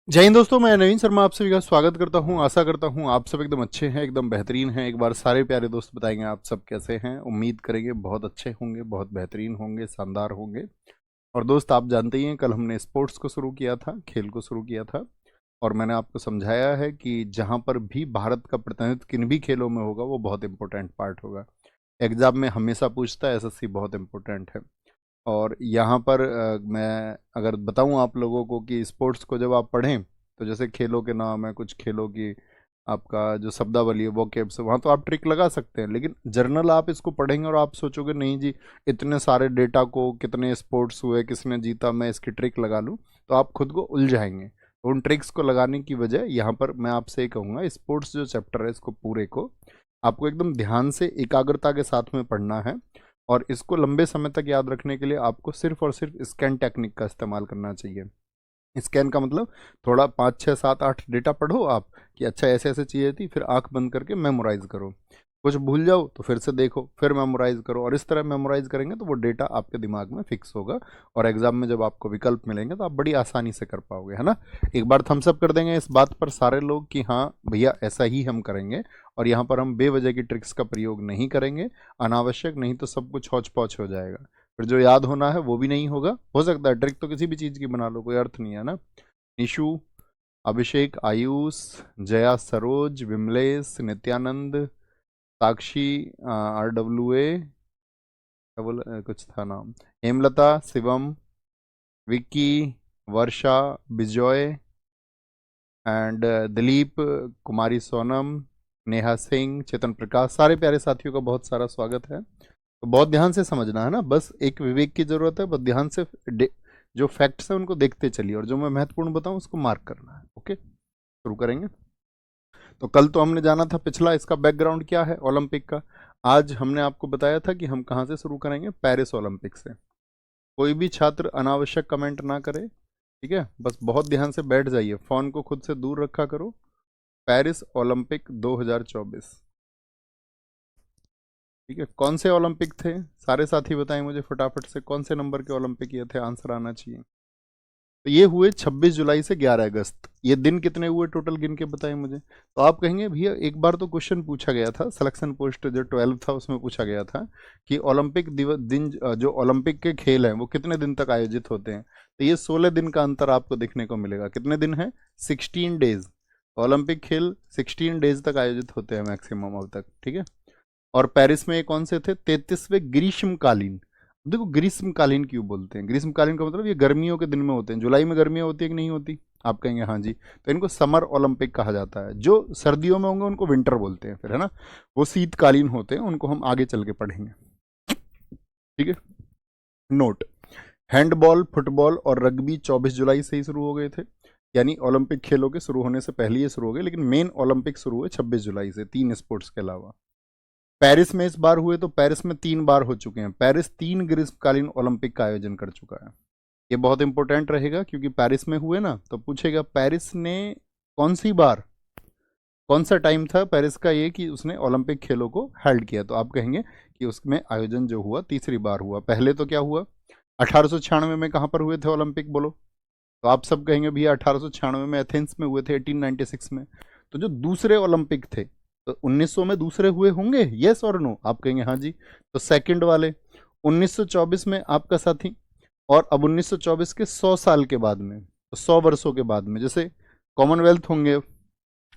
जय हिंद दोस्तों, मैं नवीन शर्मा आप सभी का स्वागत करता हूं। आशा करता हूं आप सब एकदम अच्छे हैं, एकदम बेहतरीन हैं। एक बार सारे प्यारे दोस्त बताएंगे आप सब कैसे हैं। उम्मीद करेंगे बहुत अच्छे होंगे, बहुत बेहतरीन होंगे, शानदार होंगे। और दोस्त, आप जानते ही हैं कल हमने स्पोर्ट्स को शुरू किया था, खेल को शुरू किया था। और मैंने आपको समझाया है कि जहां पर भी भारत का प्रतिनिधित्व किन भी खेलों में होगा वो बहुत इंपॉर्टेंट पार्ट होगा। एग्जाम में हमेशा पूछता है, एसएससी बहुत इंपॉर्टेंट है। और यहाँ पर मैं अगर बताऊँ आप लोगों को कि स्पोर्ट्स को जब आप पढ़ें तो जैसे खेलों के नाम है, कुछ खेलों की आपका जो शब्दावली है वो कैब से वहाँ तो आप ट्रिक लगा सकते हैं। लेकिन जर्नल आप इसको पढ़ेंगे और आप सोचोगे नहीं जी, इतने सारे डेटा को कितने स्पोर्ट्स हुए, किसने जीता, मैं इसकी ट्रिक लगा लूँ, तो आप खुद को उलझाएंगे। तो उन ट्रिक्स को लगाने की बजाय यहाँ पर मैं आपसे ये कहूँगा, स्पोर्ट्स जो चैप्टर है इसको पूरे को आपको एकदम ध्यान से एकाग्रता के साथ में पढ़ना है। और इसको लंबे समय तक याद रखने के लिए आपको सिर्फ और सिर्फ स्कैन टेक्निक का इस्तेमाल करना चाहिए। स्कैन का मतलब थोड़ा 5 6 7 8 डेटा पढ़ो आप कि अच्छा ऐसे ऐसे चीज़ें थी, फिर आंख बंद करके मेमोराइज करो। कुछ भूल जाओ तो फिर से देखो, फिर मेमोराइज करो। और इस तरह मेमोराइज करेंगे तो वो डेटा आपके दिमाग में फिक्स होगा। और एग्जाम में जब आपको विकल्प मिलेंगे तो आप बड़ी आसानी से कर पाओगे, है ना। एक बार थम्स अप कर देंगे इस बात पर सारे लोग कि हाँ भैया ऐसा ही हम करेंगे। और यहाँ पर हम बेवजह की ट्रिक्स का प्रयोग नहीं करेंगे, अनावश्यक, नहीं तो सब कुछ हौच पौच हो जाएगा। फिर जो याद होना है वो भी नहीं होगा। हो सकता है ट्रिक तो किसी भी चीज़ की बना लो, कोई अर्थ नहीं है ना। निशु, अभिषेक, आयुष, जया, सरोज, विमलेश, नित्यानंद, साक्षी, RWA, क्या बोला, कुछ था नाम, हेमलता, शिवम, विक्की, वर्षा, विजय एंड दिलीप, कुमारी सोनम, नेहा सिंह, चेतन प्रकाश, सारे प्यारे साथियों का बहुत सारा स्वागत है। तो बहुत ध्यान से समझना है ना, बस एक विवेक की जरूरत है। बस ध्यान से जो फैक्ट्स हैं उनको देखते चलिए, और जो मैं महत्वपूर्ण बताऊं उसको मार्क करना है। ओके, शुरू करेंगे। तो कल तो हमने जाना था पिछला, इसका बैकग्राउंड क्या है ओलंपिक का। आज हमने आपको बताया था कि हम कहाँ से शुरू करेंगे, पेरिस ओलंपिक से। कोई भी छात्र अनावश्यक कमेंट ना करे, ठीक है। बस बहुत ध्यान से बैठ जाइए, फोन को खुद से दूर रखा करो। पेरिस ओलंपिक 2024, ठीक है। कौन से ओलंपिक थे, सारे साथी बताएं मुझे फटाफट से, कौन से नंबर के ओलंपिक ये थे, आंसर आना चाहिए। तो ये हुए 26 जुलाई से 11 अगस्त। ये दिन कितने हुए टोटल, गिन के बताएं मुझे। तो आप कहेंगे भैया एक बार तो क्वेश्चन पूछा गया था, सिलेक्शन पोस्ट जो 12 था उसमें पूछा गया था कि ओलंपिक दिवस दिन, जो ओलंपिक के खेल हैं वो कितने दिन तक आयोजित होते हैं। तो ये 16 दिन का अंतर आपको देखने को मिलेगा। कितने दिन है, 16 डेज। ओलंपिक खेल 16 डेज तक आयोजित होते हैं मैक्सिमम अब तक, ठीक है। और पेरिस में ये कौन से थे, 33वें ग्रीष्मकालीन। देखो ग्रीष्मकालीन क्यों बोलते हैं, ग्रीष्मकालीन का मतलब ये गर्मियों के दिन में होते हैं। जुलाई में गर्मियाँ होती है कि नहीं होती, आप कहेंगे हाँ जी। तो इनको समर ओलंपिक कहा जाता है। जो सर्दियों में होंगे उनको विंटर बोलते हैं फिर, है ना। वो शीतकालीन होते हैं, उनको हम आगे चल के पढ़ेंगे, ठीक है। नोट, हैंडबॉल, फुटबॉल और रग्बी 24 जुलाई से ही शुरू हो गए थे। यानी ओलंपिक खेलों के शुरू होने से पहले ये शुरू हो गए, लेकिन मेन ओलंपिक शुरू हुए 26 जुलाई से, 3 स्पोर्ट्स के अलावा। पेरिस में इस बार हुए तो पेरिस में 3 बार हो चुके हैं। पेरिस 3 ग्रीष्मकालीन ओलंपिक का आयोजन कर चुका है। ये बहुत इंपॉर्टेंट रहेगा क्योंकि पेरिस में हुए ना, तो पूछेगा पेरिस ने कौन सी बार, कौन सा टाइम था पेरिस का ये कि उसने ओलंपिक खेलों को हेल्ड किया। तो आप कहेंगे कि उसमें आयोजन जो हुआ तीसरी बार हुआ। पहले तो क्या हुआ, 1896 में कहाँ पर हुए थे ओलंपिक, बोलो। तो आप सब कहेंगे भैया 1896 में एथेंस में हुए थे, 1896 में। तो जो दूसरे ओलंपिक थे, तो 1900 में दूसरे हुए होंगे, यस और नो, आप कहेंगे हाँ जी। तो सेकंड वाले 1924 में आपका साथी। और अब 1924 के 100 साल के बाद में, तो 100 वर्षों के बाद में, जैसे कॉमनवेल्थ होंगे,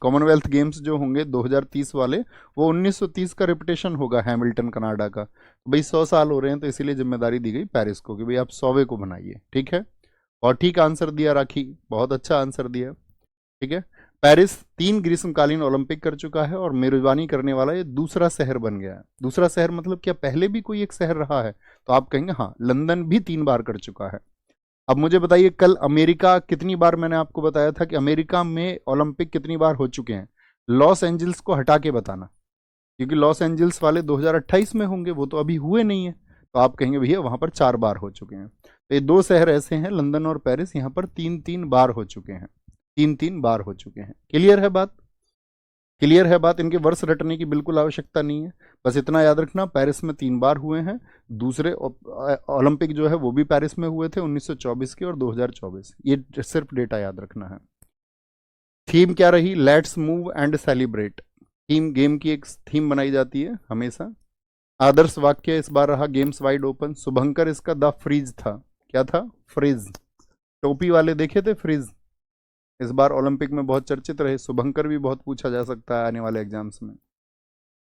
कॉमनवेल्थ गेम्स जो होंगे 2030 वाले, वो 1930 का रिपीटेशन होगा हैमिल्टन कनाडा का। तो भाई 100 साल हो रहे हैं, तो इसीलिए जिम्मेदारी दी गई पेरिस को कि भाई आप 100वें को बनाइए, ठीक है। और ठीक आंसर दिया राखी, बहुत अच्छा आंसर दिया, ठीक है। पेरिस 3 ग्रीष्मकालीन ओलंपिक कर चुका है और मेजबानी करने वाला ये दूसरा शहर बन गया है। दूसरा शहर मतलब क्या, पहले भी कोई एक शहर रहा है, तो आप कहेंगे हाँ, लंदन भी 3 बार कर चुका है। अब मुझे बताइए कल अमेरिका कितनी बार, मैंने आपको बताया था कि अमेरिका में ओलंपिक कितनी बार हो चुके हैं। लॉस एंजल्स को हटा के बताना, क्योंकि लॉस एंजल्स वाले 2028 में होंगे, वो तो अभी हुए नहीं है। तो आप कहेंगे भैया वहां पर 4 बार हो चुके हैं। तो ये 2 शहर ऐसे हैं, लंदन और पेरिस, यहाँ पर 3 3 बार हो चुके हैं। 3 3 बार हो चुके हैं। क्लियर है बात, क्लियर है बात। इनके वर्ष रटने की बिल्कुल आवश्यकता नहीं है। बस इतना याद रखना, पेरिस में 3 बार हुए हैं। दूसरे ओलंपिक जो है वो भी पेरिस में हुए थे, 1924 के और 2024, ये सिर्फ डेटा याद रखना है। थीम क्या रही? Let's move and celebrate. Theme, game की एक थीम बनाई जाती है हमेशा। आदर्श वाक्य इस बार रहा गेम्स वाइड ओपन। शुभंकर इसका द फ्रीज था। क्या था? फ्रीज। टोपी वाले देखे थे फ्रीज, इस बार ओलंपिक में बहुत चर्चित रहे। शुभंकर भी बहुत पूछा जा सकता है आने वाले एग्जाम्स में।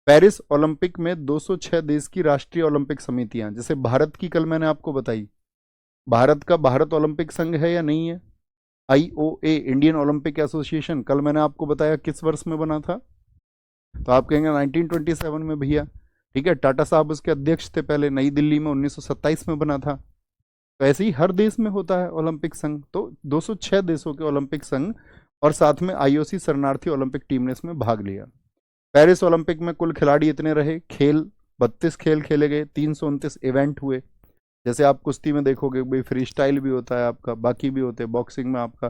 पेरिस ओलंपिक में 206 देश की राष्ट्रीय ओलंपिक समितियां, जैसे भारत की कल मैंने आपको बताई, भारत का भारत ओलंपिक संघ है या नहीं है? आईओए, इंडियन ओलंपिक एसोसिएशन, कल मैंने आपको बताया किस वर्ष में बना था, तो आप कहेंगे 1927 में भैया। ठीक है, टाटा साहब उसके अध्यक्ष थे पहले, नई दिल्ली में 1927 में बना था। तो ऐसे ही हर देश में होता है ओलंपिक संघ। तो 206 देशों के ओलंपिक संघ और साथ में आईओसी शरणार्थी ओलंपिक टीम ने इसमें भाग लिया। पेरिस ओलंपिक में कुल खिलाड़ी इतने रहे, खेल 32 खेल खेले गए, 329 इवेंट हुए। जैसे आप कुश्ती में देखोगे भाई फ्री स्टाइल भी होता है आपका, बाकी भी होते हैं। बॉक्सिंग में आपका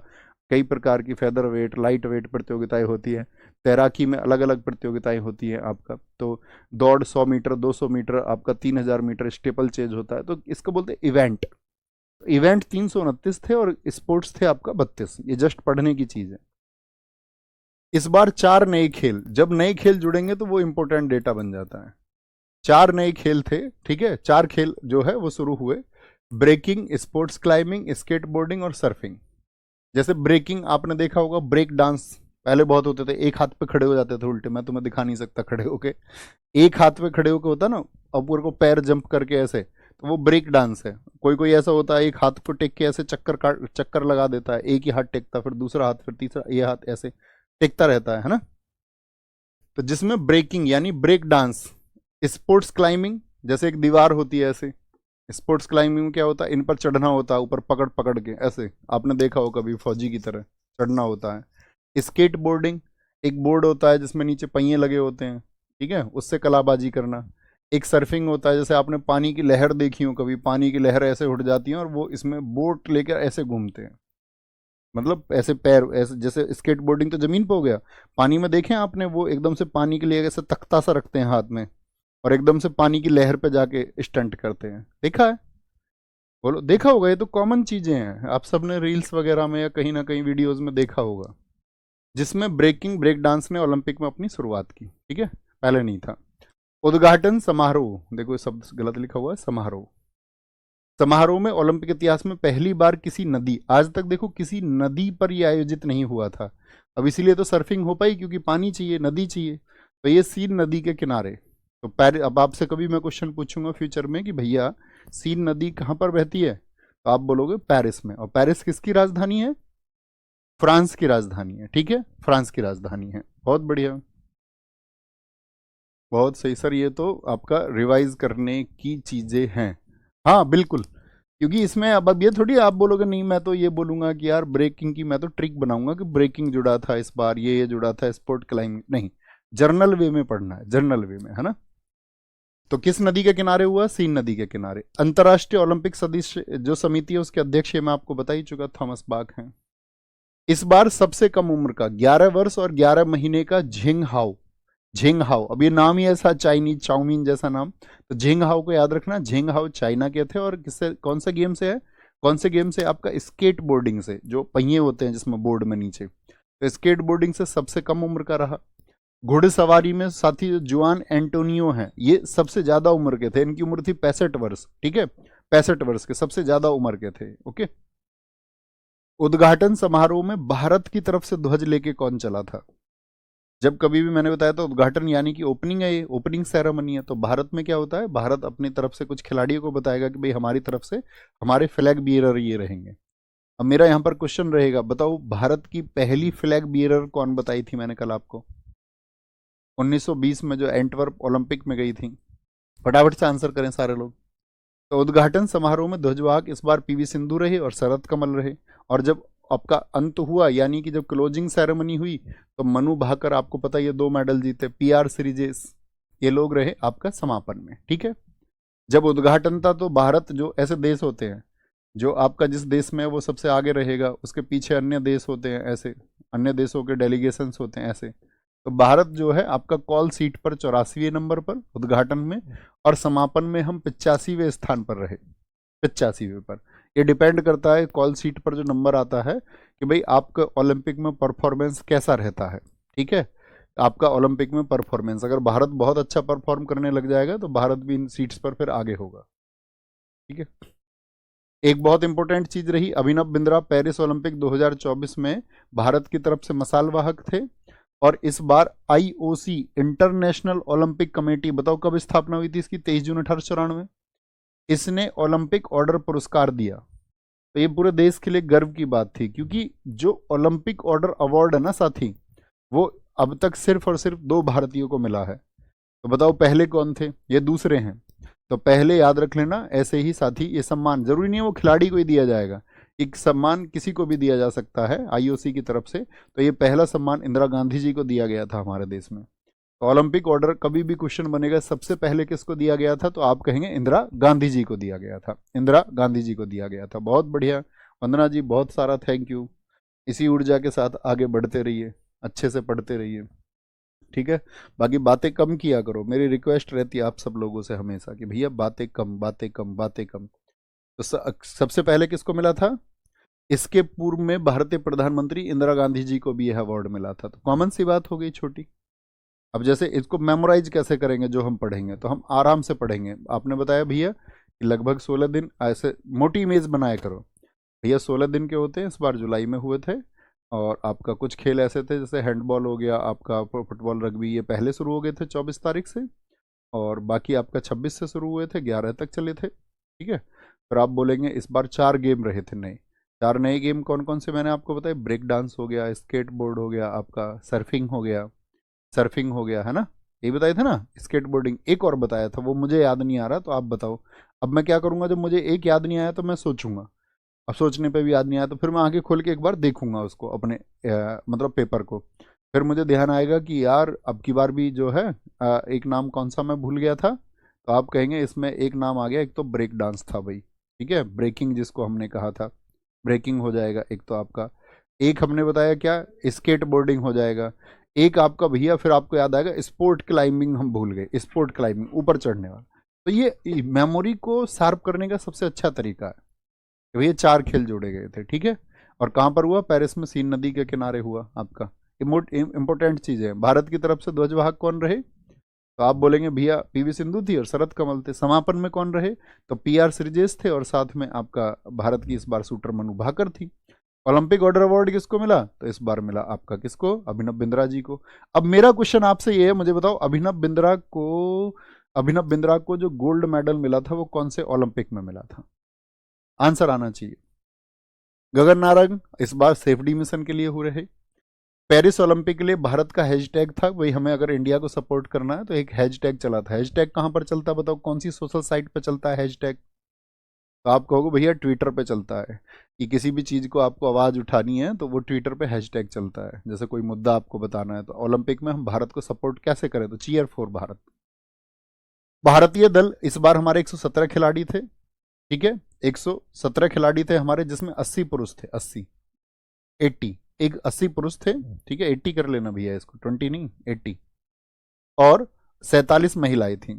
कई प्रकार की फेदर वेट, लाइट वेट प्रतियोगिताएं होती है। तैराकी में अलग अलग प्रतियोगिताएं होती हैं आपका। तो दौड़ 100 मीटर, 200 मीटर, आपका 3000 मीटर, स्टेपल चेज होता है। तो इसको बोलते हैं इवेंट। इवेंट 329 थे और स्पोर्ट्स थे आपका 32। ये जस्ट पढ़ने की चीज है। इस बार 4 नए खेल, जब नए खेल जुड़ेंगे तो वो इंपॉर्टेंट डेटा बन जाता है। 4 नए खेल थे, ठीक है। 4 खेल जो है वो शुरू हुए, breaking, sports climbing, skateboarding और सर्फिंग। जैसे ब्रेकिंग आपने देखा होगा, ब्रेक डांस पहले बहुत होते थे, एक हाथ पे खड़े हो जाते थे उल्टे, मैं तुम्हें दिखा नहीं सकता खड़े होके, एक हाथ पे खड़े होके होता ना, ऊपर को पैर जंप करके ऐसे, तो वो ब्रेक डांस है। कोई कोई ऐसा होता है एक हाथ को टेक के ऐसे चक्कर लगा देता है, एक ही हाथ टेकता, फिर दूसरा हाथ, फिर तीसरा, ये हाथ ऐसे टेकता रहता है ना। तो जिसमें ब्रेकिंग यानी ब्रेक डांस, स्पोर्ट्स क्लाइंबिंग, जैसे एक दीवार होती है ऐसे, स्पोर्ट्स क्लाइंबिंग में क्या होता है, इन पर चढ़ना होता है, ऊपर पकड़ पकड़ के ऐसे, आपने देखा हो कभी फौजी की तरह चढ़ना होता है। स्केट बोर्डिंग, एक बोर्ड होता है जिसमें नीचे पहिए लगे होते हैं, ठीक है, उससे कलाबाजी करना। एक सर्फिंग होता है, जैसे आपने पानी की लहर देखी हो कभी, पानी की लहर ऐसे उठ जाती है और वो इसमें बोट लेकर ऐसे घूमते हैं, मतलब ऐसे पैर ऐसे, जैसे स्केट बोर्डिंग तो जमीन पे हो गया, पानी में देखें आपने, वो एकदम से पानी के लिए ऐसे तख्ता सा रखते हैं हाथ में और एकदम से पानी की लहर पे जाके स्टंट करते हैं। देखा है? बोलो, देखा होगा, ये तो कॉमन चीजें हैं, आप सबने रील्स वगैरह में या कहीं ना कहीं वीडियोस में देखा होगा। जिसमें ब्रेक डांस ने ओलंपिक में अपनी शुरुआत की, ठीक है, पहले नहीं था। उद्घाटन समारोह, देखो ये शब्द गलत लिखा हुआ है, समारोह। समारोह में ओलंपिक इतिहास में पहली बार किसी नदी, आज तक देखो किसी नदी पर यह आयोजित नहीं हुआ था। अब इसीलिए तो सर्फिंग हो पाई, क्योंकि पानी चाहिए, नदी चाहिए। तो ये सीन नदी के किनारे। तो अब आपसे कभी मैं क्वेश्चन पूछूंगा फ्यूचर में कि भैया सीन नदी कहाँ पर बहती है, तो आप बोलोगे पेरिस में। और पेरिस किसकी राजधानी है? फ्रांस की राजधानी है, ठीक है, फ्रांस की राजधानी है। बहुत बढ़िया, बहुत सही सर, ये तो आपका रिवाइज करने की चीजें हैं। हाँ बिल्कुल, क्योंकि इसमें अब ये थोड़ी आप बोलोगे नहीं, मैं तो ये बोलूंगा कि यार ब्रेकिंग की मैं तो ट्रिक बनाऊंगा कि ब्रेकिंग जुड़ा था इस बार, ये जुड़ा था स्पोर्ट क्लाइंबिंग, नहीं, जर्नल वे में पढ़ना है, जर्नल वे में, है ना। तो किस नदी के किनारे हुआ? सीन नदी के किनारे। अंतर्राष्ट्रीय ओलंपिक सदस्य जो समिति है उसके अध्यक्ष मैं आपको बता ही चुका, थॉमस बाक हैं। इस बार सबसे कम उम्र का 11 वर्ष और 11 महीने का झिंग हाओ, झिंग हाओ, अब ये नाम ही ऐसा चाइनीज चाउमीन जैसा नाम, तो झिंग हाओ को याद रखना। झिंग हाओ चाइना के थे और किससे, कौन से गेम से है, कौन से गेम से? आपका स्केट बोर्डिंग से, जो पहिए होते हैं जिसमें बोर्ड में नीचे, तो स्केट बोर्डिंग से सबसे कम उम्र का रहा। घुड़सवारी में साथी जुआन एंटोनियो हैं, ये सबसे ज्यादा उम्र के थे, इनकी उम्र थी 65 वर्ष, ठीक है, 65 वर्ष के सबसे ज्यादा उम्र के थे। ओके। उद्घाटन समारोह में भारत की तरफ से ध्वज लेके कौन चला था? जब कभी भी मैंने बताया तो उद्घाटन यानी कि ओपनिंग है, ये ओपनिंग सेरेमनी है। तो भारत में क्या होता है, भारत अपनी तरफ से कुछ खिलाड़ियों को बताएगा कि भाई हमारी तरफ से हमारे फ्लैग बियरर ये रहेंगे। अब मेरा यहाँ पर क्वेश्चन रहेगा, बताओ भारत की पहली फ्लैग बियरर कौन बताई थी मैंने कल आपको? 1920 में जो एंटवर्प ओलंपिक में गई थी। फटाफट से आंसर करें सारे लोग। तो उद्घाटन समारोह में ध्वजवाहक इस बार पीवी सिंधु रहे और शरद कमल रहे। और जब आपका अंत हुआ, यानी कि जब क्लोजिंग सेरेमनी हुई, तो मनु भाकर, आपको पता है ये 2 मेडल जीते, पीआर सीरीजेस, ये लोग रहे आपका समापन में, ठीक है। जब उद्घाटन था तो भारत, जो ऐसे देश होते हैं जो आपका जिस देश में है वो सबसे आगे रहेगा, उसके पीछे अन्य देश होते हैं, ऐसे अन्य देशों के डेलीगेशंस होते हैं ऐसे। तो भारत जो है आपका कॉल सीट पर 84वें नंबर पर उद्घाटन में, और समापन में हम 85वें स्थान पर रहे, 85वें पर। ये डिपेंड करता है कॉल सीट पर जो नंबर आता है कि भाई आपका ओलंपिक में परफॉर्मेंस कैसा रहता है। ठीक है, आपका ओलंपिक में परफॉर्मेंस, अगर भारत बहुत अच्छा परफॉर्म करने लग जाएगा तो भारत भी इन सीट्स पर फिर आगे होगा। ठीक है, एक बहुत इंपॉर्टेंट चीज रही, अभिनव बिंद्रा पेरिस ओलंपिक 2024 में भारत की तरफ से मसाल वाहक थे। और इस बार आईओसी इंटरनेशनल ओलंपिक कमेटी, बताओ कब स्थापना हुई थी इसकी, 23 जून 1894। इसने ओलंपिक ऑर्डर पुरस्कार दिया। तो ये पूरे देश के लिए गर्व की बात थी, क्योंकि जो ओलंपिक ऑर्डर अवार्ड है ना साथी, वो अब तक सिर्फ और सिर्फ 2 भारतीयों को मिला है। तो बताओ पहले कौन थे, ये दूसरे हैं। तो पहले याद रख लेना, ऐसे ही साथी ये सम्मान जरूरी नहीं है वो खिलाड़ी को ही दिया जाएगा, एक सम्मान किसी को भी दिया जा सकता है आईओसी की तरफ से। तो ये पहला सम्मान इंदिरा गांधी जी को दिया गया था हमारे देश में। तो ओलंपिक ऑर्डर कभी भी क्वेश्चन बनेगा सबसे पहले किसको दिया गया था, तो आप कहेंगे इंदिरा गांधी जी को दिया गया था, इंदिरा गांधी जी को दिया गया था। बहुत बढ़िया वंदना जी, बहुत सारा थैंक यू। इसी ऊर्जा के साथ आगे बढ़ते रहिए, अच्छे से पढ़ते रहिए। ठीक है, बाकी बातें कम किया करो, मेरी रिक्वेस्ट रहती है आप सब लोगों से हमेशा कि भैया बातें कम, बातें कम, बातें कम। तो सबसे पहले किसको मिला था, इसके पूर्व में भारतीय प्रधानमंत्री इंदिरा गांधी जी को भी यह अवार्ड मिला था। तो कॉमन सी बात हो गई छोटी। अब जैसे इसको मेमोराइज कैसे करेंगे, जो हम पढ़ेंगे तो हम आराम से पढ़ेंगे। आपने बताया भैया कि लगभग 16 दिन, ऐसे मोटी इमेज बनाया करो भैया, 16 दिन के होते हैं, इस बार जुलाई में हुए थे। और आपका कुछ खेल ऐसे थे जैसे हैंडबॉल हो गया, आपका फुटबॉल, रग्बी, ये पहले शुरू हो गए थे 24 तारीख से, और बाकी आपका 26 से शुरू हुए थे, 11 तक चले थे। ठीक है, फिर आप बोलेंगे इस बार 4 गेम रहे थे नए। 4 नए गेम कौन कौन से मैंने आपको बताया, ब्रेक डांस हो गया, स्केट बोर्ड हो गया, आपका सर्फिंग हो गया, सर्फिंग हो गया है ना, ये बताए थे ना, स्केट बोर्डिंग। एक और बताया था वो मुझे याद नहीं आ रहा, तो आप बताओ। अब मैं क्या करूंगा, जब मुझे एक याद नहीं आया तो मैं सोचूंगा, अब सोचने पे भी याद नहीं आया तो फिर मैं आगे खोल के एक बार देखूंगा उसको अपने मतलब पेपर को। फिर मुझे ध्यान आएगा कि यार अब की बार भी जो है एक नाम कौन सा मैं भूल गया था, तो आप कहेंगे इसमें एक नाम आ गया, एक तो ब्रेक डांस था भाई। ठीक है, ब्रेकिंग जिसको हमने कहा था, ब्रेकिंग हो जाएगा एक तो आपका। एक हमने बताया क्या, स्केट बोर्डिंग हो जाएगा। एक आपका भैया फिर आपको याद आएगा स्पोर्ट क्लाइंबिंग, हम भूल गए, स्पोर्ट क्लाइंबिंग ऊपर चढ़ने वाला। तो ये मेमोरी को शार्प करने का सबसे अच्छा तरीका है कि भैया 4 खेल जोड़े गए थे। ठीक है, और कहाँ पर हुआ, पेरिस में, सीन नदी के किनारे हुआ आपका। इंपॉर्टेंट चीज है, भारत की तरफ से ध्वजवाहक कौन रहे, तो आप बोलेंगे भैया पीवी सिंधु थी और शरद कमल थे। समापन में कौन रहे, तो पीआर श्रीजेश थे, और साथ में आपका भारत की इस बार शूटर मनु भाकर थी। ओलंपिक ऑर्डर अवार्ड किसको मिला, तो इस बार मिला आपका किसको, अभिनव बिंद्रा जी को। अब मेरा क्वेश्चन आपसे ये है, मुझे बताओ अभिनव बिंद्रा को जो गोल्ड मेडल मिला था वो कौन से ओलंपिक में मिला था, आंसर आना चाहिए। गगन नारंग इस बार सेफडी मिशन के लिए हो रहे। पेरिस ओलंपिक के लिए भारत का हैशटैग था, वही हमें अगर इंडिया को सपोर्ट करना है तो एक हैशटैग चला था। हैशटैग कहां पर चलता है, बताओ कौन सी सोशल साइट पे चलता है हैशटैग, तो आप कहोगे भैया ट्विटर पे चलता है, कि किसी भी चीज को आपको आवाज उठानी है तो वो ट्विटर पे हैशटैग चलता है। जैसे कोई मुद्दा आपको बताना है, तो ओलंपिक में हम भारत को सपोर्ट कैसे करें, तो चीयर फॉर भारत। भारतीय दल इस बार हमारे 117 खिलाड़ी थे। ठीक है, 117 खिलाड़ी थे हमारे, जिसमें 80 पुरुष थे, 80, 80, एक 80 पुरुष थे। ठीक है, 80 कर लेना भैया इसको, 20 नहीं, 80। और 47 महिलाएं थी।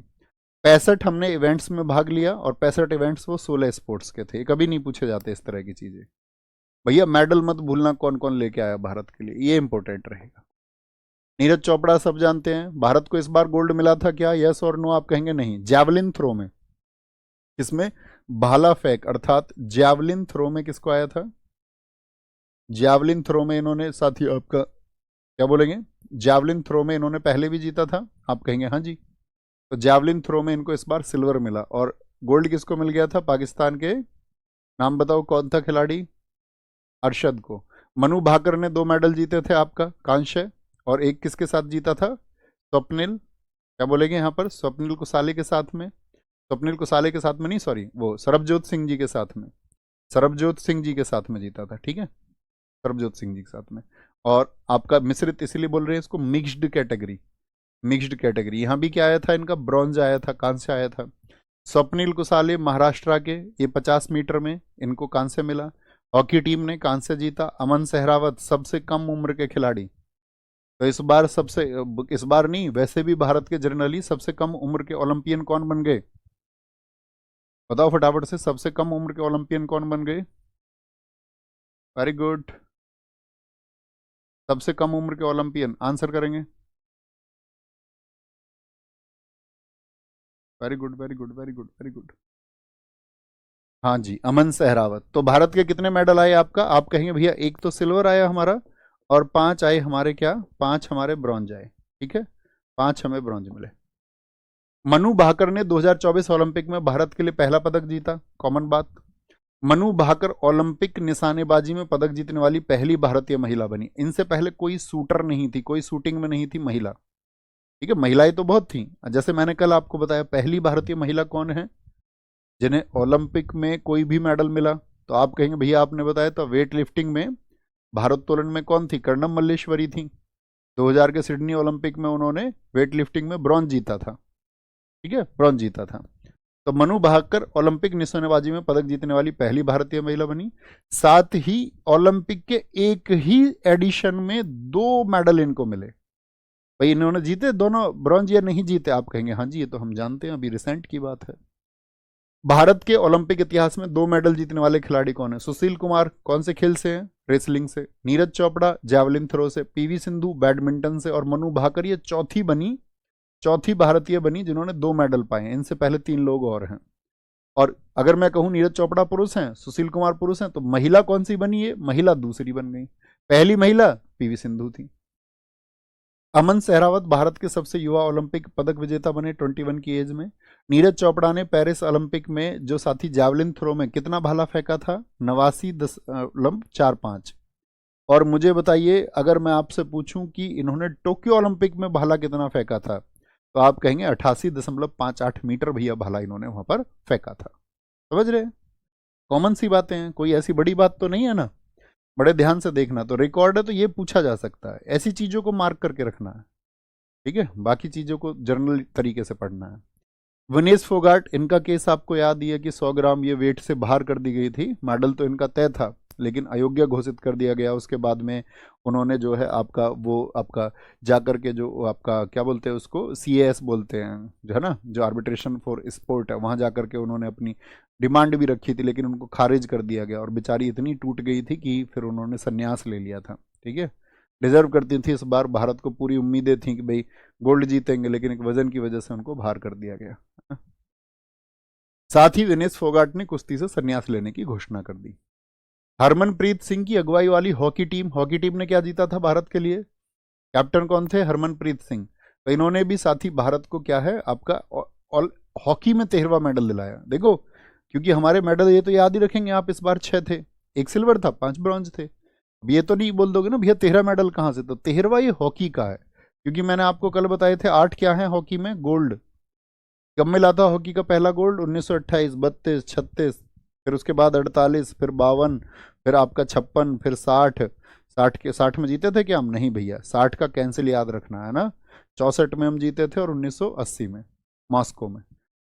65 हमने इवेंट्स में भाग लिया, और 65 इवेंट्स वो 16 स्पोर्ट्स के थे। कभी नहीं पूछे जाते इस तरह की चीजें। भैया मेडल मत भूलना कौन कौन लेके आया भारत के लिए, ये इंपॉर्टेंट रहेगा। नीरज चोपड़ा सब जानते हैं, भारत को इस बार गोल्ड मिला था क्या, यस और नो, आप कहेंगे नहीं। जैवलिन थ्रो में, किसमें, भाला फेंक अर्थात जैवलिन थ्रो में किसको आया था, जैवलिन थ्रो में इन्होंने, साथी आपका क्या बोलेंगे, जैवलिन थ्रो में इन्होंने पहले भी जीता था, आप कहेंगे हाँ जी। तो जैवलिन थ्रो में इनको इस बार सिल्वर मिला। और गोल्ड किसको मिल गया था, पाकिस्तान के, नाम बताओ कौन था खिलाड़ी, अरशद को। मनु भाकर ने 2 मेडल जीते थे आपका, कांस्य, और एक किसके साथ जीता था, स्वप्निल, क्या बोलेंगे यहाँ पर, स्वप्निल कुसाले के साथ में, स्वप्निल कुसाले के साथ में नहीं, सॉरी, वो सरबजोत सिंह जी के साथ में, सरबजोत सिंह जी के साथ में जीता था। ठीक है, सरबजोत सिंह जी के साथ में। और आपका मिश्रित इसीलिए बोल रहे हैं इसको, मिक्स्ड कैटेगरी, मिक्स्ड कैटेगरी। यहाँ भी क्या आया था इनका, ब्रॉन्ज आया था, कांस्य आया था। स्वप्निल कुसाले महाराष्ट्र के, ये 50 मीटर में इनको कांस्य मिला। हॉकी टीम ने कांस्य जीता। अमन सहरावत सबसे कम उम्र के खिलाड़ी, तो इस बार नहीं, वैसे भी भारत के जनरली सबसे कम उम्र के ओलंपियन कौन बन गए, बताओ फटाफट से, सबसे कम उम्र के ओलंपियन कौन बन गए, वेरी गुड। सबसे कम उम्र के ओलंपियन, आंसर करेंगे। Very good very good very good very good. हाँ जी, अमन सहरावत। तो भारत के कितने मेडल आए आपका? आप कहेंगे भैया एक तो सिल्वर आया हमारा, और 5 आए हमारे क्या, 5 हमारे ब्रॉन्ज आए। ठीक है, 5 हमें ब्रॉन्ज मिले। मनु भाकर ने 2024 ओलंपिक में भारत के लिए पहला पदक जीता, कॉमन बात। मनु भाकर ओलंपिक निशानेबाजी में पदक जीतने वाली पहली भारतीय महिला बनी। इनसे पहले कोई शूटर नहीं थी, कोई शूटिंग में नहीं थी महिला। ठीक है, महिलाएं तो बहुत थी, जैसे मैंने कल आपको बताया, पहली भारतीय महिला कौन है जिन्हें ओलंपिक में कोई भी मेडल मिला? तो आप कहेंगे भैया आपने बताया तो वेट लिफ्टिंग में भारोत्तोलन में कौन थी? कर्णम मल्लेश्वरी थी। 2000 के सिडनी ओलंपिक में उन्होंने वेट लिफ्टिंग में ब्रॉन्ज जीता था। ठीक है, ब्रॉन्ज जीता था। तो मनु भाकर ओलंपिक निशानेबाजी में पदक जीतने वाली पहली भारतीय महिला बनी। साथ ही ओलंपिक के एक ही एडिशन में 2 मेडल इनको मिले। भाई इन्होंने जीते दोनों ब्रॉन्ज या नहीं जीते? आप कहेंगे हाँ जी ये तो हम जानते हैं, अभी रिसेंट की बात है। भारत के ओलंपिक इतिहास में 2 मेडल जीतने वाले खिलाड़ी कौन है? सुशील कुमार कौन से खेल से हैं? रेसलिंग से। नीरज चोपड़ा जैवलिन थ्रो से। पीवी सिंधु बैडमिंटन से। और मनु भाकर ये चौथी भारतीय बनी जिन्होंने 2 मेडल पाए। इनसे पहले 3 लोग और हैं। और अगर मैं कहूं नीरज चोपड़ा पुरुष हैं, सुशील कुमार पुरुष हैं, तो महिला कौन सी बनी है? महिला दूसरी बन गई। पहली महिला पीवी सिंधु थी। अमन सहरावत भारत के सबसे युवा ओलंपिक पदक विजेता बने 21 की एज में। नीरज चोपड़ा ने पेरिस ओलंपिक में जो साथी जैवलिन थ्रो में कितना भाला फेंका था? 89.45। और मुझे बताइए अगर मैं आपसे पूछूं कि इन्होंने टोक्यो ओलंपिक में भाला कितना फेंका था, तो आप कहेंगे 88.58 मीटर भैया भाला इन्होंने वहां पर फेंका था। समझ रहे? कॉमन सी बातें हैं, कोई ऐसी बड़ी बात तो नहीं है ना। बड़े ध्यान से देखना, तो रिकॉर्ड है तो ये पूछा जा सकता है, ऐसी चीजों को मार्क करके रखना है। ठीक है, बाकी चीजों को जर्नल तरीके से पढ़ना है। विनेश फोगाट, इनका केस आपको याद ही है कि 100 ग्राम ये वेट से बाहर कर दी गई थी। मेडल तो इनका तय था लेकिन अयोग्य घोषित कर दिया गया। उसके बाद में उन्होंने जो है आपका जाकर के जो आपका क्या बोलते हैं उसको, CAS बोलते हैं जो है ना, जो आर्बिट्रेशन फॉर स्पोर्ट है, वहाँ जाकर के उन्होंने अपनी डिमांड भी रखी थी लेकिन उनको खारिज कर दिया गया और बेचारी इतनी टूट गई थी कि फिर उन्होंने संन्यास ले लिया था। ठीक है, डिजर्व करती थी इस बार, भारत को पूरी उम्मीदें थी कि भाई गोल्ड जीतेंगे, लेकिन एक वजन की वजह से उनको बाहर कर दिया गया। साथ ही विनेश फोगाट ने कुश्ती से संन्यास लेने की घोषणा कर दी। हरमनप्रीत सिंह की अगुवाई वाली हॉकी टीम ने क्या जीता था भारत के लिए? कैप्टन कौन थे? हरमनप्रीत सिंह। तो इन्होंने भी साथी भारत को क्या है आपका हॉकी में 13वां मेडल दिलाया। देखो, क्योंकि हमारे मेडल ये तो याद ही रखेंगे आप, इस बार 6 थे, 1 सिल्वर था, 5 ब्रॉन्ज थे। अब ये तो नहीं बोल दोगे ना भैया 13 मेडल कहाँ से, तो 13वां ये हॉकी का है। क्योंकि मैंने आपको कल बताए थे 8 क्या है हॉकी में गोल्ड। कब मिला था हॉकी का पहला गोल्ड? 1928, 32, 36, फिर उसके बाद 48, फिर 52, फिर आपका 56, फिर 60 में जीते थे क्या हम? नहीं भैया, 60 का कैंसिल याद रखना है ना। 64 में हम जीते थे और 1980 में मॉस्को में।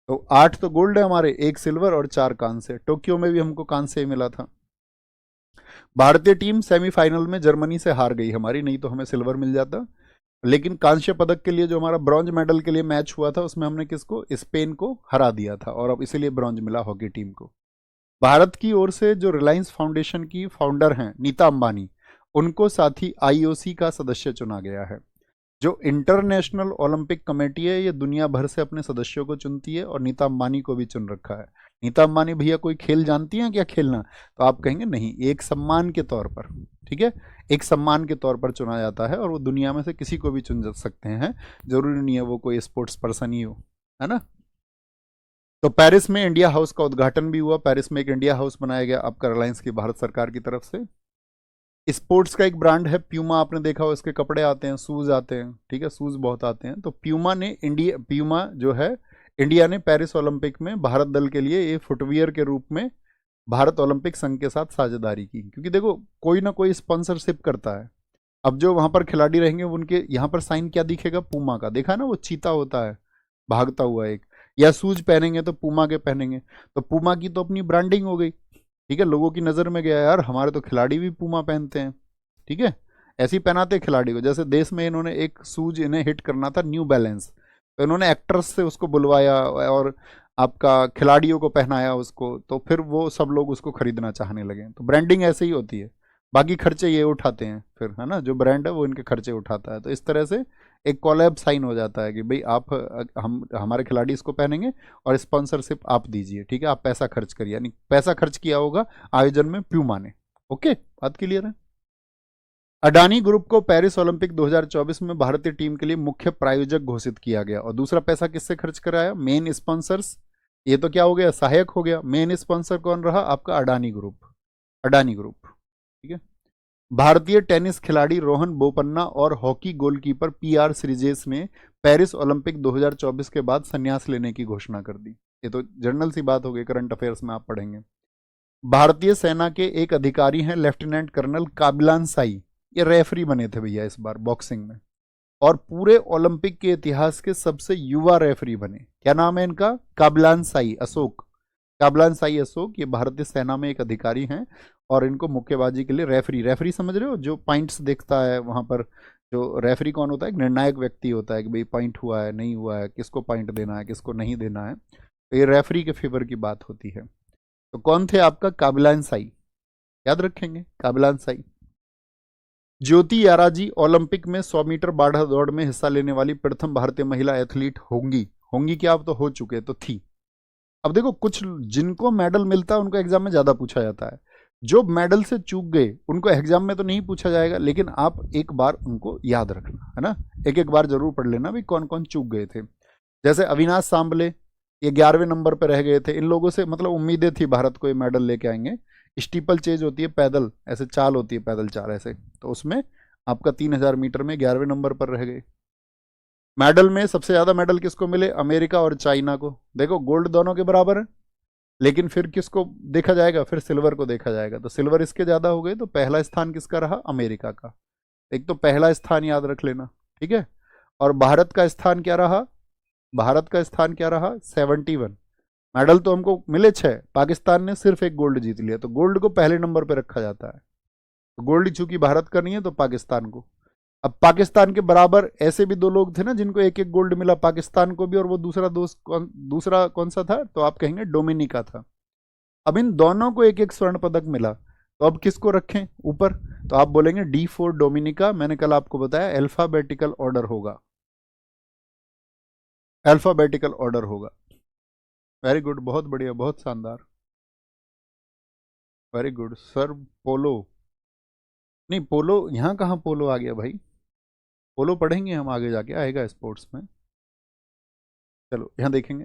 तो 8 तो गोल्ड है हमारे, 1 सिल्वर और 4 कांस्य। टोक्यो में भी हमको कांस्य मिला था। भारतीय टीम सेमीफाइनल में जर्मनी से हार गई हमारी, नहीं तो हमें सिल्वर मिल जाता। लेकिन कांस्य पदक के लिए जो हमारा ब्रॉन्ज मेडल के लिए मैच हुआ था उसमें हमने किसको? स्पेन को हरा दिया था और अब इसीलिए ब्रॉन्ज मिला हॉकी टीम को। भारत की ओर से जो रिलायंस फाउंडेशन की फाउंडर हैं नीता अंबानी, उनको साथ ही IOC का सदस्य चुना गया है। जो इंटरनेशनल ओलंपिक कमेटी है ये दुनिया भर से अपने सदस्यों को चुनती है और नीता अंबानी को भी चुन रखा है। नीता अंबानी भैया कोई खेल जानती हैं क्या खेलना? तो आप कहेंगे नहीं, एक सम्मान के तौर पर। ठीक है, एक सम्मान के तौर पर चुना जाता है और वो दुनिया में से किसी को भी चुन सकते हैं, जरूरी नहीं है वो कोई स्पोर्ट्स पर्सन ही हो, है ना। तो पेरिस में इंडिया हाउस का उद्घाटन भी हुआ। पेरिस में एक इंडिया हाउस बनाया गया आपका रिलायंस की भारत सरकार की तरफ से। स्पोर्ट्स का एक ब्रांड है प्यूमा, आपने देखा हो, इसके कपड़े आते हैं, शूज आते हैं। ठीक है, शूज बहुत आते हैं। तो प्यूमा जो है, इंडिया ने पेरिस ओलंपिक में भारत दल के लिए ये फुटवियर के रूप में भारत ओलंपिक संघ के साथ साझेदारी की। क्योंकि देखो कोई ना कोई स्पॉन्सरशिप करता है। अब जो वहां पर खिलाड़ी रहेंगे उनके यहाँ पर साइन क्या दिखेगा? पूमा का। देखा ना वो चीता होता है भागता हुआ एक, या शूज पहनेंगे तो पूमा के पहनेंगे। तो पूमा की तो अपनी ब्रांडिंग हो गई। ठीक है, लोगों की नज़र में गया यार हमारे तो खिलाड़ी भी पूमा पहनते हैं। ठीक है, ऐसे ही पहनाते खिलाड़ी को। जैसे देश में इन्होंने एक शूज इन्हें हिट करना था, न्यू बैलेंस, तो इन्होंने एक्ट्रेस से उसको बुलवाया और आपका खिलाड़ियों को पहनाया उसको, तो फिर वो सब लोग उसको खरीदना चाहने लगे। तो ब्रांडिंग ऐसे ही होती है। बाकी खर्चे ये उठाते हैं फिर, है ना, जो ब्रांड है वो इनके खर्चे उठाता है। तो इस तरह से एक कोलैब साइन हो जाता है कि भाई आप हम हमारे खिलाड़ी इसको पहनेंगे और स्पॉन्सरशिप आप दीजिए, ठीक है, आप पैसा खर्च करिए, यानी पैसा खर्च किया होगा आयोजन में प्यूमा ने। ओके, बात क्लियर है। अडानी ग्रुप को पेरिस ओलंपिक 2024 में भारतीय टीम के लिए मुख्य प्रायोजक घोषित किया गया। और दूसरा पैसा किससे खर्च कराया? Main sponsors. ये तो क्या हो गया, सहायक हो गया। मेन स्पॉन्सर कौन रहा? आपका अडानी ग्रुप। अडानी ग्रुप, ठीक है। भारतीय टेनिस खिलाड़ी रोहन बोपन्ना और हॉकी गोलकीपर पीआर श्रीजेश ने पेरिस ओलंपिक 2024 के बाद संन्यास लेने की घोषणा कर दी। ये तो जनरल सी बात हो गई, करंट अफेयर्स में आप पढ़ेंगे। भारतीय सेना के एक अधिकारी हैं लेफ्टिनेंट कर्नल काबिलान साई, ये रेफरी बने थे भैया इस बार बॉक्सिंग में, और पूरे ओलंपिक के इतिहास के सबसे युवा रेफरी बने। क्या नाम है इनका? काबिलान साई अशोक। काबिलान साई अशोक, ये भारतीय सेना में एक अधिकारी हैं और इनको मुक्केबाजी के लिए रेफरी, रेफरी समझ रहे हो, जो पॉइंट्स देखता है वहां पर। जो रेफरी कौन होता है? एक निर्णायक व्यक्ति होता है कि भाई पॉइंट हुआ है नहीं हुआ है, किसको पॉइंट देना है किसको नहीं देना है। तो ये रेफरी के फेवर की बात होती है। तो कौन थे आपका? काबिलान साई, याद रखेंगे काबिलान साई। ज्योति याराजी ओलंपिक में 100 मीटर बाढ़ा दौड़ में हिस्सा लेने वाली प्रथम भारतीय महिला एथलीट होंगी। होंगी क्या, अब तो हो चुके, तो थी। अब देखो, कुछ जिनको मेडल मिलता है उनको एग्जाम में ज्यादा पूछा जाता है, जो मेडल से चूक गए उनको एग्जाम में तो नहीं पूछा जाएगा, लेकिन आप एक बार उनको याद रखना, है ना, एक एक बार जरूर पढ़ लेना भी कौन कौन चूक गए थे। जैसे अविनाश सांबले, ये 11वें नंबर पर रह गए थे। इन लोगों से मतलब उम्मीदें थी भारत को ये मेडल लेके आएंगे। स्टीपल चेज होती है पैदल, ऐसे चाल होती है पैदल चाल ऐसे, तो उसमें आपका 3000 मीटर में 11वें नंबर पर रह गए। मेडल में सबसे ज्यादा मेडल किसको मिले? अमेरिका और चाइना को। देखो गोल्ड दोनों के बराबर है, लेकिन फिर किसको देखा जाएगा? फिर सिल्वर को देखा जाएगा। तो सिल्वर इसके ज्यादा हो गए, तो पहला स्थान किसका रहा? अमेरिका का। एक तो पहला स्थान याद रख लेना, ठीक है। और भारत का स्थान क्या रहा? भारत का स्थान क्या रहा? 71। मेडल तो हमको मिले 6, पाकिस्तान ने सिर्फ एक गोल्ड जीत लिया, तो गोल्ड को पहले नंबर पर रखा जाता है। तो गोल्ड चूंकि भारत का नहीं है तो पाकिस्तान को। अब पाकिस्तान के बराबर ऐसे भी दो लोग थे ना जिनको एक एक गोल्ड मिला, पाकिस्तान को भी, और वो दूसरा दोस्त दूसरा कौन सा था? तो आप कहेंगे डोमिनिका था। अब इन दोनों को एक एक स्वर्ण पदक मिला, तो अब किसको रखें ऊपर? तो आप बोलेंगे D4 डोमिनिका। मैंने कल आपको बताया अल्फाबेटिकल ऑर्डर होगा, अल्फाबेटिकल ऑर्डर होगा। वेरी गुड, बहुत बढ़िया, बहुत शानदार, वेरी गुड सर। पोलो नहीं, पोलो यहाँ कहाँ पोलो आ गया भाई? पोलो पढ़ेंगे हम आगे जाके, आएगा स्पोर्ट्स में। चलो यहाँ देखेंगे,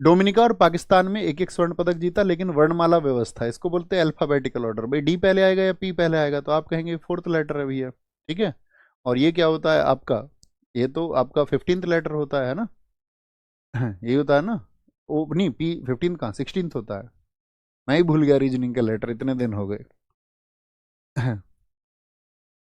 डोमिनिका और पाकिस्तान में एक एक स्वर्ण पदक जीता, लेकिन वर्णमाला व्यवस्था, इसको बोलते हैं अल्फाबेटिकल ऑर्डर। भाई डी पहले आएगा या पी पहले आएगा? तो आप कहेंगे फोर्थ लेटर है भैया, ठीक है। और ये क्या होता है आपका? ये तो आपका 15th लेटर होता है ना यही होता है ना। ओ नहीं, पी 15 कहाँ, 16th होता है। मैं ही भूल गया रीजनिंग का लेटर, इतने दिन हो गए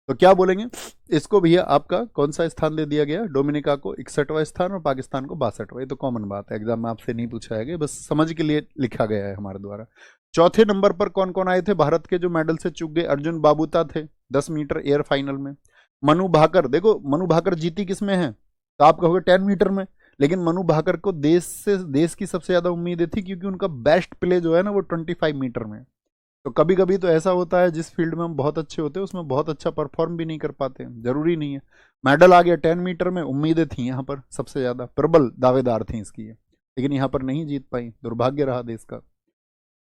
तो क्या बोलेंगे इसको भैया? आपका कौन सा स्थान दे दिया गया? डोमिनिका को 61वां स्थान और पाकिस्तान को 62वां। ये तो कॉमन बात है, एग्जाम में आपसे नहीं पूछा जाएगा, बस समझ के लिए लिखा गया है हमारे द्वारा। चौथे नंबर पर कौन कौन आए थे भारत के जो मेडल से चूक गए? अर्जुन बाबूता थे 10 मीटर एयर फाइनल में। मनु भाकर, देखो मनु भाकर जीती किस में है? तो आप कहोगे 10 मीटर में, लेकिन मनु भाकर को देश की सबसे ज्यादा उम्मीदें थी, क्योंकि उनका बेस्ट प्ले जो है ना वो 25 मीटर में। तो कभी कभी तो ऐसा होता है जिस फील्ड में हम बहुत अच्छे होते हैं उसमें बहुत अच्छा परफॉर्म भी नहीं कर पाते, जरूरी नहीं है। मेडल आ गया 10 मीटर में, उम्मीदें थी यहाँ पर सबसे ज्यादा, प्रबल दावेदार थी इसकी, लेकिन यहाँ पर नहीं जीत पाई, दुर्भाग्य रहा देश का।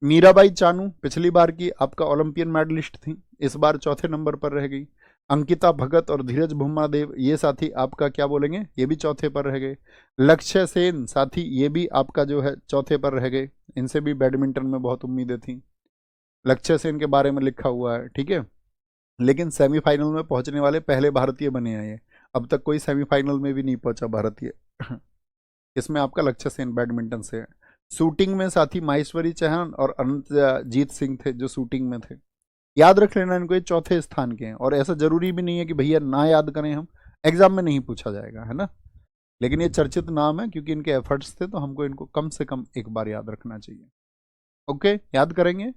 मीराबाई चानू पिछली बार की आपका ओलंपियन मेडलिस्ट थी, इस बार चौथे नंबर पर रह गई। अंकिता भगत और धीरज भुम्मादेव, ये साथी आपका क्या बोलेंगे, ये भी चौथे पर रह गए। लक्ष्य सेन साथी, ये भी आपका जो है चौथे पर रह गए, इनसे भी बैडमिंटन में बहुत उम्मीदें थी। लक्ष्य सेन के बारे में लिखा हुआ है, ठीक है, लेकिन सेमीफाइनल में पहुंचने वाले पहले भारतीय बने हैं ये। अब तक कोई सेमीफाइनल में भी नहीं पहुंचा भारतीय इसमें आपका लक्ष्य सेन बैडमिंटन से है। शूटिंग में साथी माहेश्वरी चौहान और अनंतजीत सिंह थे जो शूटिंग में थे। याद रख लेना इनको, ये चौथे स्थान के हैं, और ऐसा जरूरी भी नहीं है कि भैया ना याद करें हम, एग्जाम में नहीं पूछा जाएगा, है ना। लेकिन ये चर्चित नाम है क्योंकि इनके एफर्ट्स थे, तो हमको इनको कम से कम एक बार याद रखना चाहिए। ओके, याद करेंगे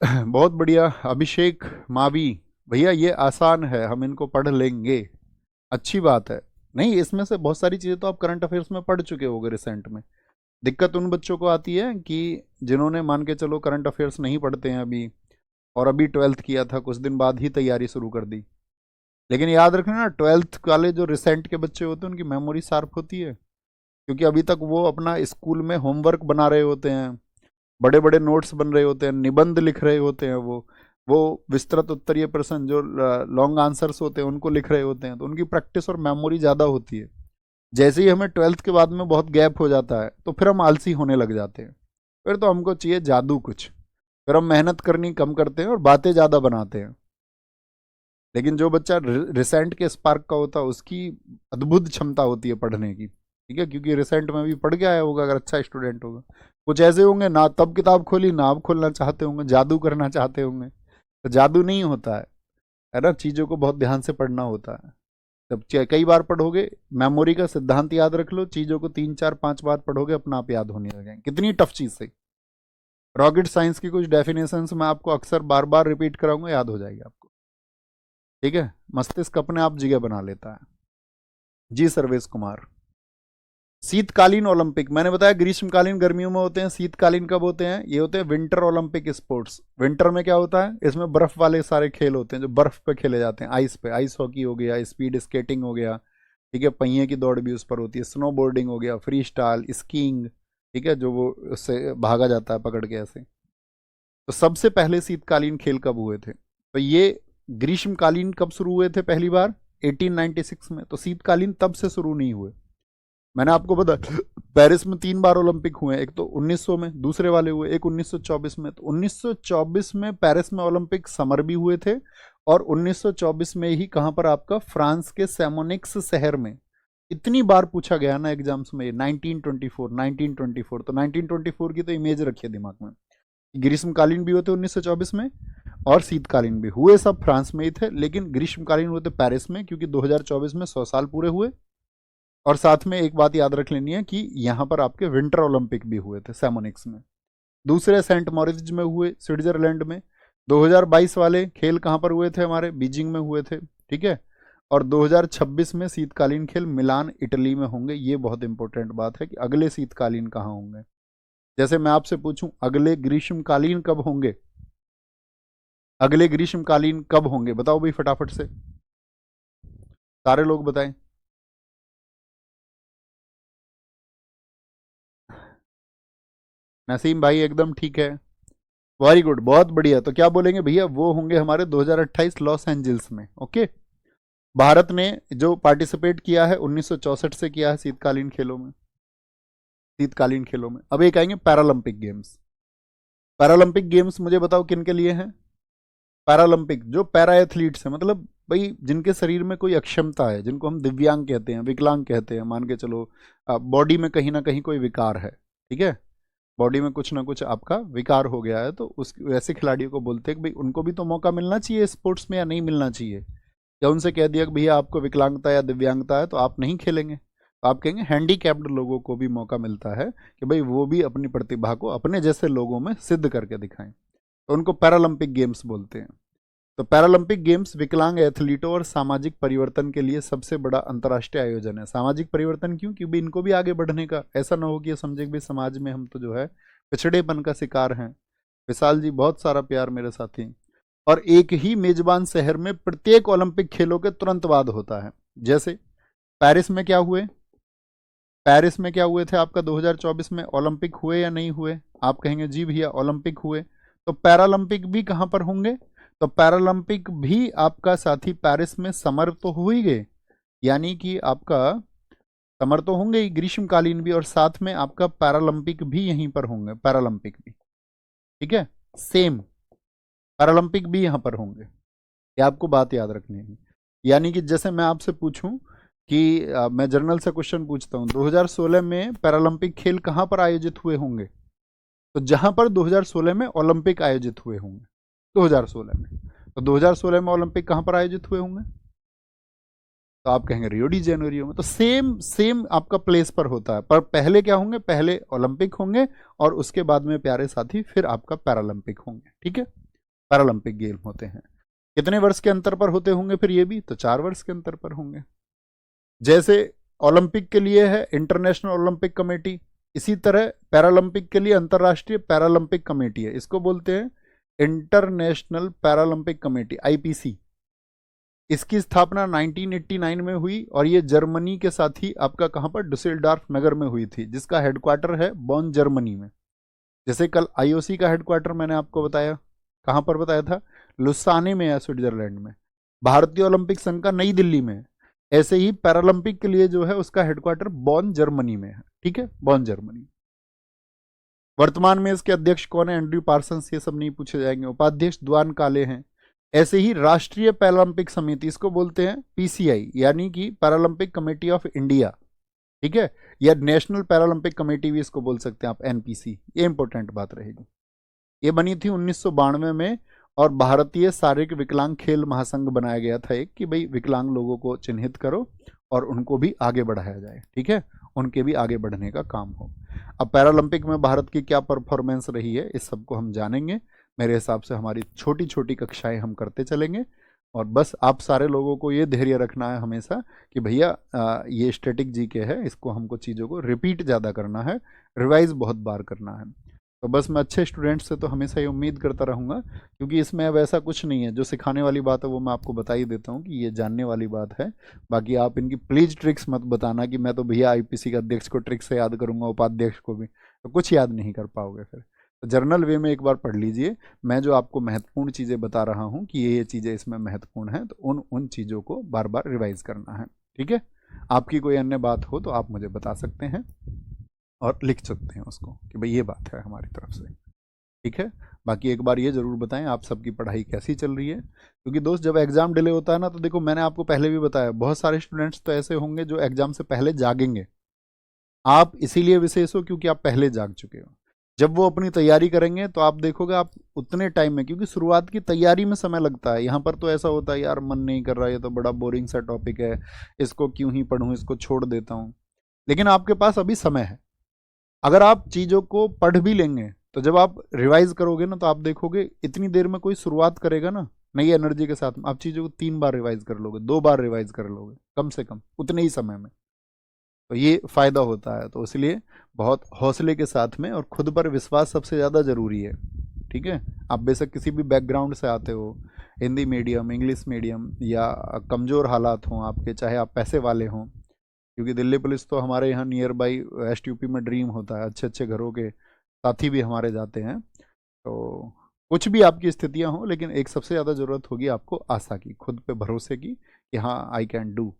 बहुत बढ़िया। अभिषेक मावी, भैया ये आसान है, हम इनको पढ़ लेंगे, अच्छी बात है। नहीं, इसमें से बहुत सारी चीज़ें तो आप करंट अफेयर्स में पढ़ चुके होंगे रिसेंट में। दिक्कत उन बच्चों को आती है कि जिन्होंने मान के चलो करंट अफेयर्स नहीं पढ़ते हैं अभी, और अभी 12th किया था, कुछ दिन बाद ही तैयारी शुरू कर दी। लेकिन याद रखना ना, 12th वाले जो रिसेंट के बच्चे होते हैं उनकी मेमोरी शार्प होती है, क्योंकि अभी तक वो अपना स्कूल में होमवर्क बना रहे होते हैं, बड़े बड़े नोट्स बन रहे होते हैं, निबंध लिख रहे होते हैं, वो विस्तृत उत्तरीय प्रश्न जो लॉन्ग आंसर्स होते हैं उनको लिख रहे होते हैं, तो उनकी प्रैक्टिस और मेमोरी ज़्यादा होती है। जैसे ही हमें 12th के बाद में बहुत गैप हो जाता है तो फिर हम आलसी होने लग जाते हैं, फिर तो हमको चाहिए जादू कुछ, फिर हम मेहनत करनी कम करते हैं और बातें ज़्यादा बनाते हैं। लेकिन जो बच्चा रिसेंट के स्पार्क का होता है उसकी अद्भुत क्षमता होती है पढ़ने की, ठीक है, क्योंकि रिसेंट में भी पढ़ के आया होगा अगर अच्छा स्टूडेंट होगा। कुछ ऐसे होंगे ना तब किताब खोली ना अब खोलना चाहते होंगे, जादू करना चाहते होंगे, तो जादू नहीं होता है ना, चीज़ों को बहुत ध्यान से पढ़ना होता है। जब कई बार पढ़ोगे, मेमोरी का सिद्धांत याद रख लो, चीज़ों को 3 4 5 बार पढ़ोगे अपना आप याद होने लगेंगे। कितनी टफ चीज़ से, रॉकेट साइंस की कुछ डेफिनेशंस मैं आपको अक्सर बार बार रिपीट कराऊंगा, याद हो जाएगी आपको, ठीक है, मस्तिष्क अपने आप जगह बना लेता है। जी सर्वेश कुमार। शीतकालीन ओलंपिक, मैंने बताया ग्रीष्मकालीन गर्मियों में होते हैं, शीतकालीन कब होते हैं, ये होते हैं विंटर ओलंपिक स्पोर्ट्स। विंटर में क्या होता है, इसमें बर्फ वाले सारे खेल होते हैं जो बर्फ पे खेले जाते हैं, आइस पे, आइस हॉकी हो गया, स्पीड स्केटिंग हो गया, ठीक है, पहिए की दौड़ भी उस पर होती है, स्नो बोर्डिंग हो गया, फ्री स्टाइल स्कीइंग, ठीक है, जो वो उससे भागा जाता है पकड़ के ऐसे। तो सबसे पहले शीतकालीन खेल कब हुए थे, तो ये ग्रीष्मकालीन कब शुरू हुए थे पहली बार, 1896 में। तो शीतकालीन तब से शुरू नहीं हुए। मैंने आपको बताया पेरिस में 3 बार ओलंपिक हुए, एक तो 1900 में, दूसरे वाले हुए एक 1924 में। तो 1924 में पेरिस में ओलंपिक समर भी हुए थे, और 1924 में ही कहां पर, आपका फ्रांस के सैमोनिक्स शहर में। इतनी बार पूछा गया ना एग्जाम्स में 1924 1924, तो 1924 की तो इमेज रखिए दिमाग में। ग्रीष्मकालीन भी होते 1924 में और शीतकालीन भी हुए, सब फ्रांस में ही थे, लेकिन ग्रीष्मकालीन हुए थे पेरिस में, क्योंकि 2024 में 100 साल पूरे हुए। और साथ में एक बात याद रख लेनी है कि यहां पर आपके विंटर ओलंपिक भी हुए थे सैमोनिक्स में। दूसरे सेंट मॉरिस में हुए स्विट्जरलैंड में। 2022 वाले खेल कहां पर हुए थे, हमारे बीजिंग में हुए थे, ठीक है। और 2026 में शीतकालीन खेल मिलान इटली में होंगे। ये बहुत इंपॉर्टेंट बात है कि अगले शीतकालीन कहाँ होंगे। जैसे मैं आपसे पूछूं अगले ग्रीष्मकालीन कब होंगे, अगले ग्रीष्मकालीन कब होंगे, बताओ भाई फटाफट से, सारे लोग बताएं। नसीम भाई एकदम ठीक है, वेरी गुड, बहुत बढ़िया। तो क्या बोलेंगे भैया, वो होंगे हमारे 2028 लॉस एंजल्स में, ओके। भारत ने जो पार्टिसिपेट किया है 1964 से किया है शीतकालीन खेलों में, शीतकालीन खेलों में। अब एक आएंगे पैरालंपिक गेम्स। पैरालंपिक गेम्स मुझे बताओ किन के लिए हैं। पैरालंपिक जो पैरा एथलीट्स हैं, मतलब भाई जिनके शरीर में कोई अक्षमता है, जिनको हम दिव्यांग कहते हैं, विकलांग कहते हैं, मान के चलो बॉडी में कहीं ना कहीं कोई विकार है, ठीक है, बॉडी में कुछ ना कुछ आपका विकार हो गया है, तो उस वैसे खिलाड़ियों को बोलते हैं कि भाई उनको भी तो मौका मिलना चाहिए स्पोर्ट्स में, या नहीं मिलना चाहिए। या उनसे कह दिया कि भैया आपको विकलांगता या दिव्यांगता है तो आप नहीं खेलेंगे, तो आप कहेंगे हैंडीकैप्ड लोगों को भी मौका मिलता है कि भाई वो भी अपनी प्रतिभा को अपने जैसे लोगों में सिद्ध करके दिखाएं, तो उनको पैरालंपिक गेम्स बोलते हैं। तो पैरालंपिक गेम्स विकलांग एथलीटों और सामाजिक परिवर्तन के लिए सबसे बड़ा अंतर्राष्ट्रीय आयोजन है। सामाजिक परिवर्तन क्यों, क्योंकि इनको भी आगे बढ़ने का, ऐसा ना हो कि समझे कि समाज में हम तो जो है पिछड़ेपन का शिकार हैं। विशाल जी बहुत सारा प्यार मेरे साथी। और एक ही मेजबान शहर में प्रत्येक ओलंपिक खेलों के तुरंत बाद होता है। जैसे पेरिस में क्या हुए, पेरिस में क्या हुए थे आपका 2024 में, ओलंपिक हुए या नहीं हुए, आप कहेंगे जी भैया ओलंपिक हुए। तो पैरालंपिक भी कहां पर होंगे, तो पैरालंपिक भी आपका साथी पेरिस में समर तो हो ही गए, यानी कि आपका समर तो होंगे ही, ग्रीष्मकालीन भी, और साथ में आपका पैरालंपिक भी यहीं पर होंगे, पैरालंपिक भी, ठीक है, सेम पैरालंपिक भी यहां पर होंगे। ये आपको बात याद रखनी है। यानी कि जैसे मैं आपसे पूछूं कि मैं जर्नल से क्वेश्चन पूछता हूं 2016 में पैरालंपिक खेल कहां पर आयोजित हुए होंगे, तो जहां पर 2016 में ओलंपिक आयोजित हुए होंगे, 2016 में, तो 2016 में ओलंपिक कहां पर आयोजित हुए होंगे, तो आप कहेंगे रियो डी जेनेरियो में। तो सेम सेम आपका प्लेस पर होता है, पर पहले क्या होंगे, पहले ओलंपिक होंगे और उसके बाद में प्यारे साथी फिर आपका पैरालंपिक होंगे, ठीक है। पैरालंपिक गेम होते हैं, कितने वर्ष के अंतर पर होते होंगे फिर ये भी, तो 4 वर्ष के अंतर पर होंगे। जैसे ओलंपिक के लिए है इंटरनेशनल ओलंपिक कमेटी, इसी तरह पैरालंपिक के लिए अंतर्राष्ट्रीय पैरालंपिक कमेटी है। इसको बोलते हैं इंटरनेशनल पैरालंपिक कमेटी आईपीसी, इसकी स्थापना 1989 में हुई और ये जर्मनी के साथ ही आपका कहां पर, डुसेल्डॉर्फ नगर में हुई थी, जिसका हेडक्वार्टर है बॉन जर्मनी में। जैसे कल आईओसी का हेडक्वार्टर मैंने आपको बताया, कहां पर बताया था, लुसाने में है, स्विट्जरलैंड में। भारतीय ओलंपिक संघ का नई दिल्ली में है। ऐसे ही पैरालंपिक के लिए जो है उसका हेडक्वार्टर बॉन जर्मनी में है, ठीक है, बॉन जर्मनी। वर्तमान में इसके अध्यक्ष कौन है, एंड्रयू पार्सन्स, ये सब नहीं पूछे जाएंगे। उपाध्यक्ष द्वान काले हैं। ऐसे ही राष्ट्रीय पैरालंपिक समिति, इसको बोलते हैं पीसीआई, यानी कि पैरालंपिक कमेटी ऑफ इंडिया, ठीक है, या नेशनल पैरालंपिक कमेटी भी इसको बोल सकते हैं आप, एनपीसी। ये इंपॉर्टेंट बात रहेगी। ये बनी थी 1992 में और भारतीय शारीरिक विकलांग खेल महासंघ बनाया गया था एक, कि भाई विकलांग लोगों को चिन्हित करो और उनको भी आगे बढ़ाया जाए, ठीक है, उनके भी आगे बढ़ने का काम हो। अब पैरालंपिक में भारत की क्या परफॉर्मेंस रही है, इस सबको हम जानेंगे। मेरे हिसाब से हमारी छोटी छोटी कक्षाएं हम करते चलेंगे और बस आप सारे लोगों को ये धैर्य रखना है हमेशा कि भैया ये स्टैटिक जीके है, इसको हमको चीज़ों को रिपीट ज़्यादा करना है, रिवाइज बहुत बार करना है। तो बस मैं अच्छे स्टूडेंट से तो हमेशा ये उम्मीद करता रहूँगा, क्योंकि इसमें अब ऐसा कुछ नहीं है, जो सिखाने वाली बात है वो मैं आपको बता ही देता हूँ कि ये जानने वाली बात है। बाकी आप इनकी प्लीज ट्रिक्स मत बताना कि मैं तो भैया आईपीसी का अध्यक्ष को ट्रिक से याद करूँगा, उपाध्यक्ष को भी, तो कुछ याद नहीं कर पाओगे फिर। तो जर्नल वे में एक बार पढ़ लीजिए, मैं जो आपको महत्वपूर्ण चीज़ें बता रहा हूँ कि ये चीज़ें इसमें महत्वपूर्ण हैं, तो उन चीज़ों को बार बार रिवाइज करना है, ठीक है। आपकी कोई अन्य बात हो तो आप मुझे बता सकते हैं और लिख सकते हैं उसको कि भाई ये बात है हमारी तरफ से, ठीक है। बाकी एक बार ये ज़रूर बताएं आप सबकी पढ़ाई कैसी चल रही है, क्योंकि दोस्त जब एग्ज़ाम डिले होता है ना, तो देखो मैंने आपको पहले भी बताया, बहुत सारे स्टूडेंट्स तो ऐसे होंगे जो एग्ज़ाम से पहले जागेंगे। आप इसीलिए विशेष हो क्योंकि आप पहले जाग चुके हो। जब वो अपनी तैयारी करेंगे तो आप देखोगे आप उतने टाइम में, क्योंकि शुरुआत की तैयारी में समय लगता है, यहाँ पर तो ऐसा होता है यार मन नहीं कर रहा, ये तो बड़ा बोरिंग सा टॉपिक है, इसको क्यों ही पढ़ूँ, इसको छोड़ देता हूँ। लेकिन आपके पास अभी समय है, अगर आप चीज़ों को पढ़ भी लेंगे तो जब आप रिवाइज करोगे ना, तो आप देखोगे इतनी देर में कोई शुरुआत करेगा ना नई एनर्जी के साथ, आप चीज़ों को 3 बार रिवाइज कर लोगे, 2 बार रिवाइज कर लोगे कम से कम उतने ही समय में। तो ये फ़ायदा होता है, तो इसलिए बहुत हौसले के साथ में, और खुद पर विश्वास सबसे ज़्यादा ज़रूरी है, ठीक है। आप बेशक किसी भी बैकग्राउंड से आते हो, हिंदी मीडियम, इंग्लिश मीडियम, या कमज़ोर हालात हों आपके, चाहे आप पैसे वाले हों, क्योंकि दिल्ली पुलिस तो हमारे यहाँ नियर बाई वेस्ट यूपी में ड्रीम होता है, अच्छे अच्छे घरों के साथी भी हमारे जाते हैं। तो कुछ भी आपकी स्थितियाँ हों, लेकिन एक सबसे ज़्यादा ज़रूरत होगी आपको आशा की, खुद पे भरोसे की कि हाँ आई कैन डू,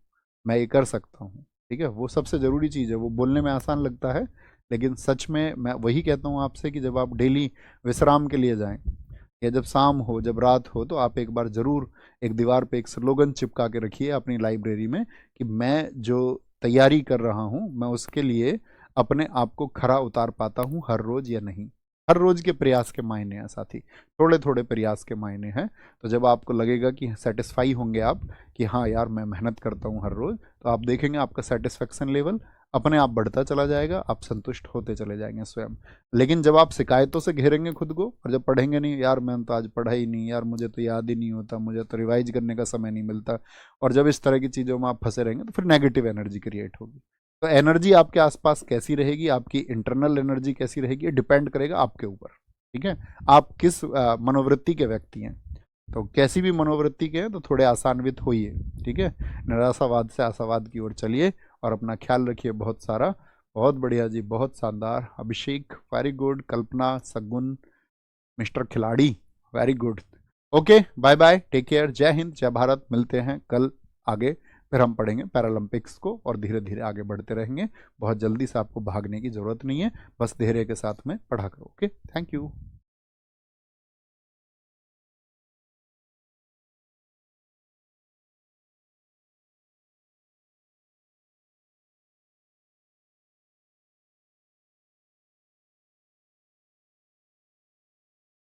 मैं ये कर सकता हूँ, ठीक है। वो सबसे ज़रूरी चीज़ है। वो बोलने में आसान लगता है, लेकिन सच में मैं वही कहता हूँ आपसे कि जब आप डेली विश्राम के लिए जाएं, या जब शाम हो, जब रात हो, तो आप एक बार ज़रूर एक दीवार पे एक स्लोगन चिपका के रखिए अपनी लाइब्रेरी में कि मैं जो तैयारी कर रहा हूँ, मैं उसके लिए अपने आप को खरा उतार पाता हूँ हर रोज़ या नहीं। हर रोज़ के प्रयास के मायने हैं साथी, थोड़े थोड़े प्रयास के मायने हैं। तो जब आपको लगेगा कि सेटिस्फाई होंगे आप कि हाँ यार मैं मेहनत करता हूँ हर रोज़, तो आप देखेंगे आपका सेटिस्फेक्शन लेवल अपने आप बढ़ता चला जाएगा, आप संतुष्ट होते चले जाएंगे स्वयं। लेकिन जब आप शिकायतों से घेरेंगे खुद को, और जब पढ़ेंगे नहीं, यार मैंने तो आज पढ़ा ही नहीं, यार मुझे तो याद ही नहीं होता, मुझे तो रिवाइज करने का समय नहीं मिलता, और जब इस तरह की चीज़ों में आप फंसे रहेंगे, तो फिर नेगेटिव एनर्जी क्रिएट होगी। तो एनर्जी आपके आसपास कैसी रहेगी, आपकी इंटरनल एनर्जी कैसी रहेगी, डिपेंड करेगा आपके ऊपर, ठीक है। आप किस मनोवृत्ति के व्यक्ति हैं, तो कैसी भी मनोवृत्ति के हैं तो थोड़े आसान्वित होइए, ठीक है। निराशावाद से आशावाद की ओर चलिए और अपना ख्याल रखिए बहुत सारा। बहुत बढ़िया जी, बहुत शानदार। अभिषेक वेरी गुड, कल्पना, सगुन, मिस्टर खिलाड़ी very good. Okay bye bye, take care, जय हिंद, जय भारत। मिलते हैं कल आगे, फिर हम पढ़ेंगे पैरालंपिक्स को और धीरे धीरे आगे बढ़ते रहेंगे। बहुत जल्दी से आपको भागने की ज़रूरत नहीं है, बस धैर्य के साथ में पढ़ा करो। Okay, thank you.